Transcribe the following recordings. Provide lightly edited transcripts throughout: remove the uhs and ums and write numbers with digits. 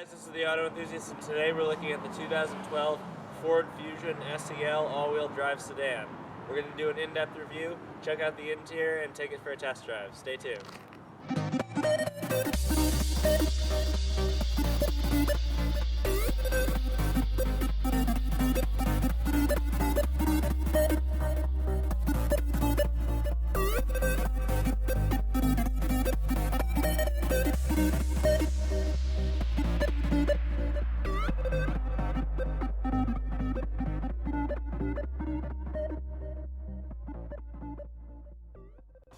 Guys, this is the Auto Enthusiast, and today we're looking at the 2012 Ford Fusion SEL all-wheel drive sedan. We're going to do an in-depth review, check out the interior, and take it for a test drive. Stay tuned.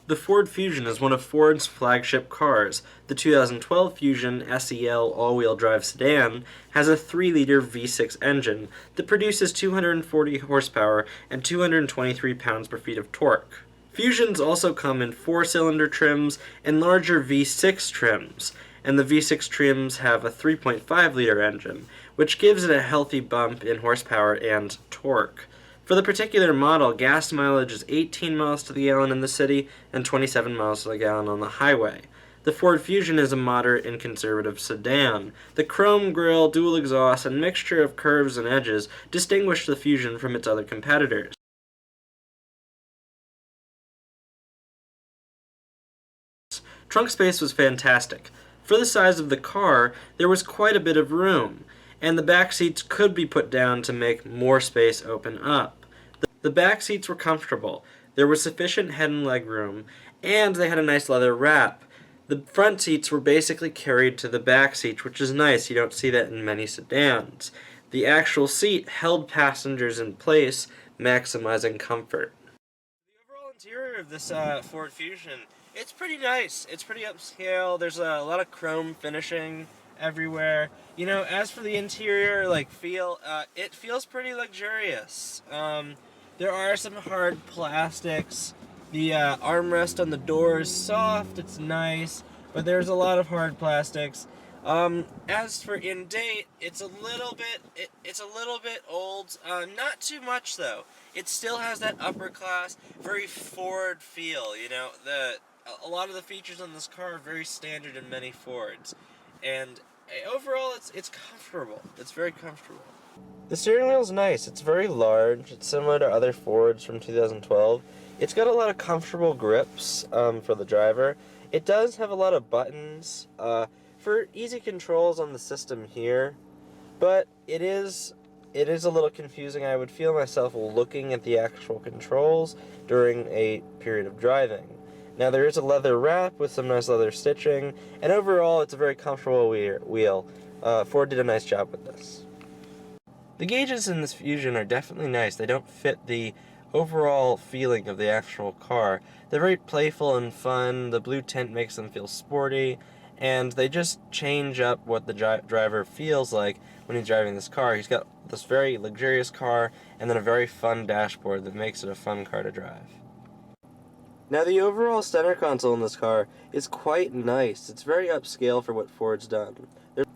The Ford Fusion is one of Ford's flagship cars. The 2012 Fusion SEL all-wheel drive sedan has a 3-liter V6 engine that produces 240 horsepower and 223 pounds-per-feet of torque. Fusions also come in 4-cylinder trims and larger V6 trims, and the V6 trims have a 3.5-liter engine, which gives it a healthy bump in horsepower and torque. For the particular model, gas mileage is 18 miles to the gallon in the city and 27 miles to the gallon on the highway. The Ford Fusion is a moderate and conservative sedan. The chrome grille, dual exhaust, and mixture of curves and edges distinguish the Fusion from its other competitors. Trunk space was fantastic. For the size of the car, there was quite a bit of room, and the back seats could be put down to make more space open up. The back seats were comfortable, there was sufficient head and leg room, and they had a nice leather wrap. The front seats were basically carried to the back seats, which is nice. You don't see that in many sedans. The actual seat held passengers in place, maximizing comfort. The overall interior of this Ford Fusion, it's pretty nice. It's pretty upscale. There's a lot of chrome finishing everywhere. You know, as for the interior, it feels pretty luxurious. There are some hard plastics. The armrest on the door is soft, it's nice, but there's a lot of hard plastics. As for in date, it's a little bit old. Not too much though. It still has that upper class, very Ford feel. You know, a lot of the features on this car are very standard in many Fords, and overall, it's comfortable. It's very comfortable. The steering wheel is nice. It's very large. It's similar to other Fords from 2012. It's got a lot of comfortable grips for the driver. It does have a lot of buttons for easy controls on the system here, but it is a little confusing. I would feel myself looking at the actual controls during a period of driving. Now there is a leather wrap with some nice leather stitching, and overall it's a very comfortable wheel. Ford did a nice job with this. The gauges in this Fusion are definitely nice. They don't fit the overall feeling of the actual car. They're very playful and fun. The blue tint makes them feel sporty, and they just change up what the driver feels like when he's driving this car. He's got this very luxurious car and then a very fun dashboard that makes it a fun car to drive. Now the overall center console in this car is quite nice. It's very upscale for what Ford's done.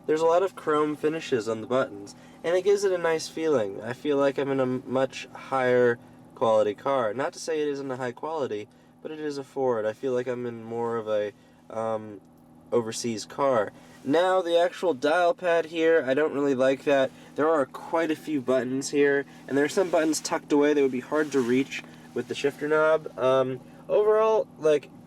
There's a lot of chrome finishes on the buttons, and it gives it a nice feeling. I feel like I'm in a much higher quality car. Not to say it isn't a high quality, but it is a Ford. I feel like I'm in more of a overseas car. Now the actual dial pad here, I don't really like that. There are quite a few buttons here, and there are some buttons tucked away that would be hard to reach with the shifter knob. Overall,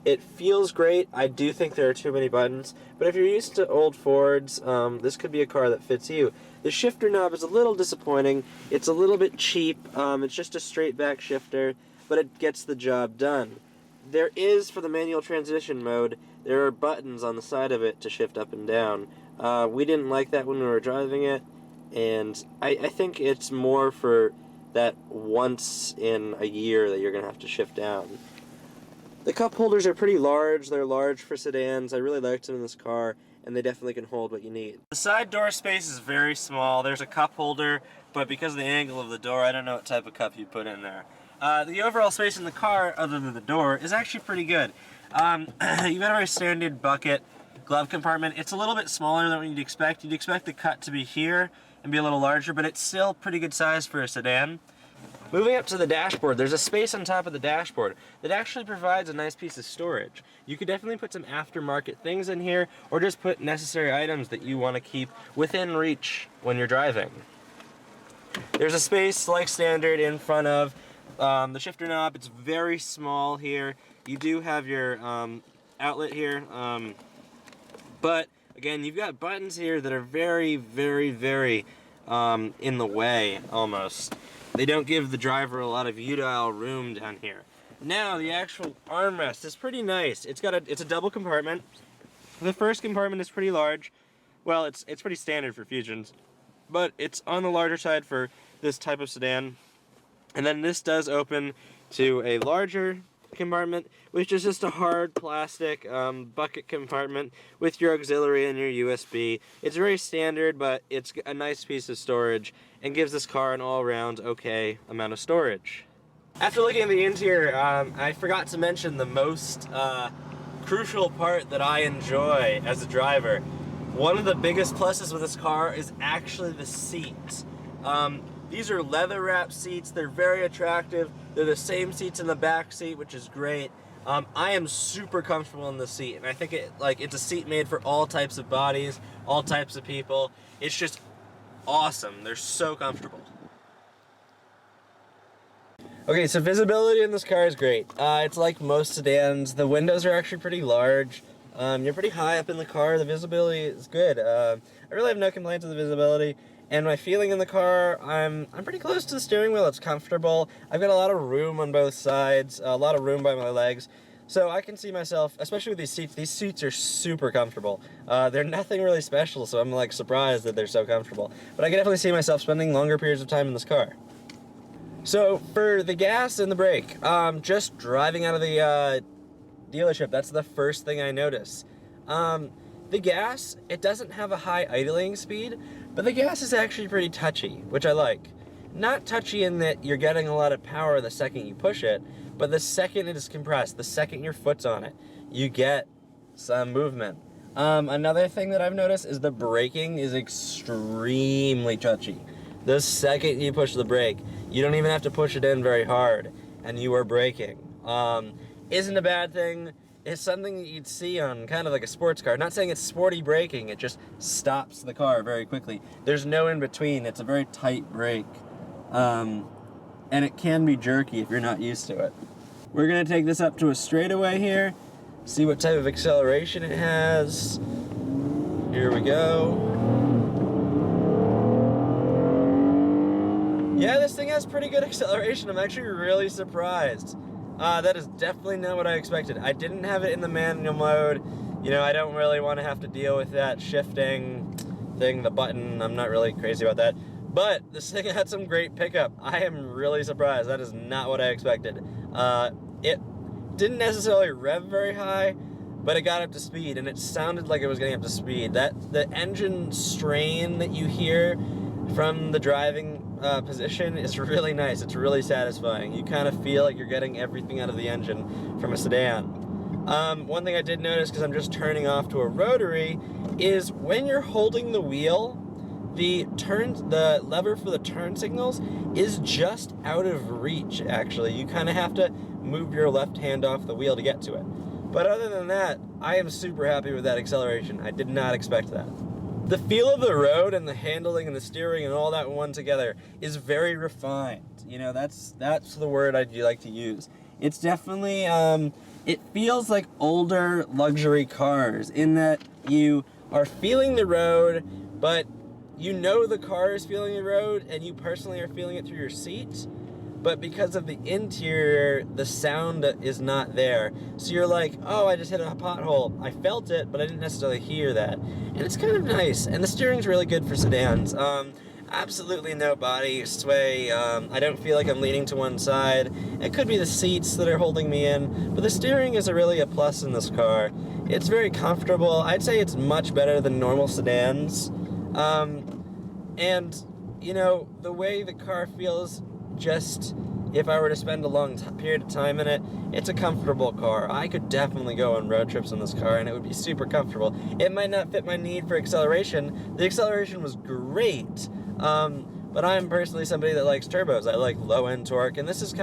it feels great. I do think there are too many buttons, but if you're used to old Fords, this could be a car that fits you. The shifter knob is a little disappointing. It's a little bit cheap. It's just a straight back shifter, but it gets the job done. There is, for the manual transmission mode, there are buttons on the side of it to shift up and down. We didn't like that when we were driving it, and I think it's more for that once in a year that you're going to have to shift down. The cup holders are pretty large. They're large for sedans. I really liked them in this car, and they definitely can hold what you need. The side door space is very small. There's a cup holder, but because of the angle of the door, I don't know what type of cup you put in there. The overall space in the car, other than the door, is actually pretty good. You've got a very standard bucket glove compartment. It's a little bit smaller than what you'd expect. You'd expect the cut to be here and be a little larger, but it's still pretty good size for a sedan. Moving up to the dashboard, there's a space on top of the dashboard that actually provides a nice piece of storage. You could definitely put some aftermarket things in here, or just put necessary items that you want to keep within reach when you're driving. There's a space like standard in front of the shifter knob. It's very small here. You do have your outlet here, but again, you've got buttons here that are very, very, very in the way, almost. They don't give the driver a lot of util room down here. Now, the actual armrest is pretty nice. It's a double compartment. The first compartment is pretty large. Well, it's pretty standard for Fusions, but it's on the larger side for this type of sedan. And then this does open to a larger compartment, which is just a hard plastic bucket compartment with your auxiliary and your USB. It's very standard, but it's a nice piece of storage and gives this car an all-around okay amount of storage. After looking at the interior, I forgot to mention the most crucial part that I enjoy as a driver. One of the biggest pluses with this car is actually the seats. These are leather wrapped seats. They're very attractive. They're the same seats in the back seat, which is great. I am super comfortable in the seat, and I think it's a seat made for all types of bodies, all types of people. It's just awesome. They're so comfortable. Okay, so visibility in this car is great. It's like most sedans. The windows are actually pretty large. You're pretty high up in the car. The visibility is good. I really have no complaints with the visibility. And my feeling in the car, I'm pretty close to the steering wheel. It's comfortable. I've got a lot of room on both sides, a lot of room by my legs. So I can see myself, especially with these seats are super comfortable. They're nothing really special, so I'm like surprised that they're so comfortable. But I can definitely see myself spending longer periods of time in this car. So for the gas and the brake, just driving out of the dealership, that's the first thing I notice. The gas, it doesn't have a high idling speed, but the gas is actually pretty touchy, which I like. Not touchy in that you're getting a lot of power the second you push it, but the second it is compressed, the second your foot's on it, you get some movement. Another thing that I've noticed is the braking is extremely touchy. The second you push the brake, you don't even have to push it in very hard, and you are braking. Isn't a bad thing. It's something that you'd see on kind of like a sports car. Not saying it's sporty braking, it just stops the car very quickly. There's no in between, it's a very tight brake. And it can be jerky if you're not used to it. We're gonna take this up to a straightaway here, see what type of acceleration it has. Here we go. Yeah, this thing has pretty good acceleration. I'm actually really surprised. That is definitely not what I expected. I didn't have it in the manual mode. You know, I don't really want to have to deal with that shifting thing, the button. I'm not really crazy about that. But this thing had some great pickup. I am really surprised. That is not what I expected. It didn't necessarily rev very high, but it got up to speed, and it sounded like it was getting up to speed. The engine strain that you hear from the driving position is really nice. It's really satisfying. You kind of feel like you're getting everything out of the engine from a sedan. One thing I did notice, because I'm just turning off to a rotary, is when you're holding the wheel, the lever for the turn signals is just out of reach, actually. You kind of have to move your left hand off the wheel to get to it. But other than that, I am super happy with that acceleration. I did not expect that. The feel of the road and the handling and the steering and all that one together is very refined. You know, that's the word I'd like to use. It's definitely, it feels like older luxury cars in that you are feeling the road, but you know the car is feeling the road and you personally are feeling it through your seat. But because of the interior, the sound is not there. So you're like, oh, I just hit a pothole. I felt it, but I didn't necessarily hear that. And it's kind of nice. And the steering's really good for sedans. Absolutely no body sway. I don't feel like I'm leaning to one side. It could be the seats that are holding me in, but the steering is really a plus in this car. It's very comfortable. I'd say it's much better than normal sedans. And, you know, the way the car feels, just if I were to spend a long period of time in it, it's a comfortable car. I could definitely go on road trips in this car and it would be super comfortable. It might not fit my need for acceleration. The acceleration was great. but I'm personally somebody that likes turbos. I like low-end torque, and this is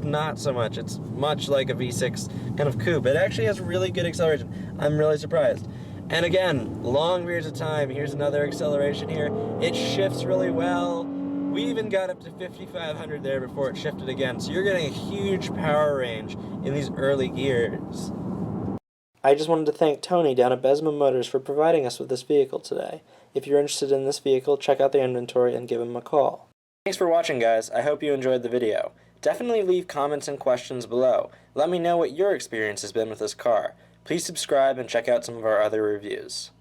not so much. It's much like a V6 kind of coupe. It actually has really good acceleration. I'm really surprised. And again, long periods of time. Here's another acceleration here. It shifts really well. We even got up to 5,500 there before it shifted again. So you're getting a huge power range in these early gears. I just wanted to thank Tony down at Bezema Motors for providing us with this vehicle today. If you're interested in this vehicle, check out their inventory and give him a call. Thanks for watching, guys. I hope you enjoyed the video. Definitely leave comments and questions below. Let me know what your experience has been with this car. Please subscribe and check out some of our other reviews.